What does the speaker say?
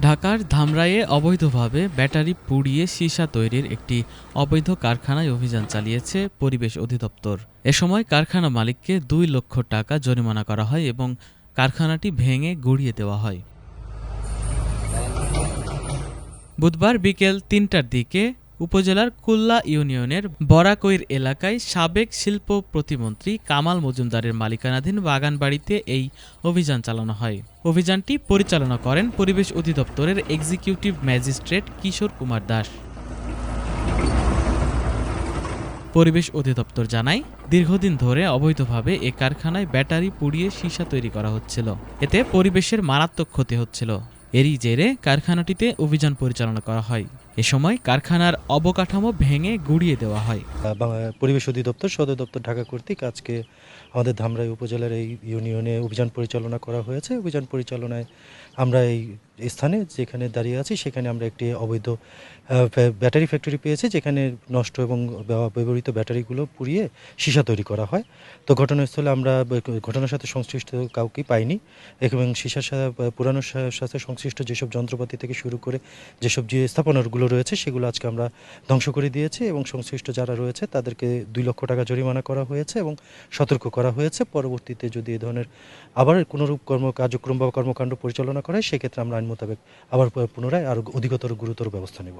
ঢাকার ধামরাইয়ে অবৈধভাবে ব্যাটারি পুড়িয়ে সীসা তৈরির একটি অবৈধ কারখানায় অভিযান চালিয়েছে পরিবেশ অধিদপ্তর। এ সময় কারখানা মালিককে ২ লক্ষ টাকা জরিমানা করা হয় এবং কারখানাটি ভেঙে গুঁড়িয়ে দেওয়া হয়। বুধবার বিকেল ৩টার দিকে উপজেলার কুল্লা ইউনিয়নের বরাকৈর এলাকায় সাবেক শিল্প প্রতিমন্ত্রী কামাল মজুমদারের মালিকানাধীন বাগানবাড়িতে এই অভিযান চালানো হয়। অভিযানটি পরিচালনা করেন পরিবেশ অধিদপ্তরের এক্সিকিউটিভ ম্যাজিস্ট্রেট কিশোর কুমার দাস। পরিবেশ অধিদপ্তর জানায়, দীর্ঘদিন ধরে অবৈধভাবে এ কারখানায় ব্যাটারি পুড়িয়ে সীসা তৈরি করা হচ্ছিল। এতে পরিবেশের মারাত্মক ক্ষতি হচ্ছিল। এরই জেরে কারখানাটিতে অভিযান পরিচালনা করা হয়। এ সময় কারখানার অবকাঠামো ভেঙে গুঁড়িয়ে দেওয়া হয়। পরিবেশ অধিদপ্তর সদর দপ্তর ঢাকা কর্তৃক আজকে আমাদের ধামরাই উপজেলার এই ইউনিয়নে অভিযান পরিচালনা করা হয়েছে। অভিযান পরিচালনায় আমরা এই স্থানে যেখানে দাঁড়িয়ে আছি সেখানে আমরা একটি অবৈধ ব্যাটারি ফ্যাক্টরি পেয়েছি, যেখানে নষ্ট এবং ব্যবহৃত ব্যাটারিগুলো পুড়িয়ে সীসা তৈরি করা হয়। তো ঘটনাস্থলে আমরা ঘটনার সাথে সংশ্লিষ্ট কাউকে পাইনি এবং সীসার পুরানোর সাথে সংশ্লিষ্ট যেসব যন্ত্রপাতি থেকে শুরু করে যেসব যে স্থাপনাগুলো রয়েছে সেগুলো আজকে আমরা ধ্বংস করে দিয়েছি এবং সংশ্লিষ্ট যারা রয়েছে তাদেরকে ২ লক্ষ টাকা জরিমানা করা হয়েছে এবং সতর্ক করা হয়েছে। পরবর্তীতে যদি এ ধরনের আবার কোনোরূপ কার্যক্রম বা কর্মকাণ্ড পরিচালনা করা হয় সেক্ষেত্রে আমরা আইন মোতাবেক আবার পুনরায় আরও অধিকতর গুরুতর ব্যবস্থা নেব।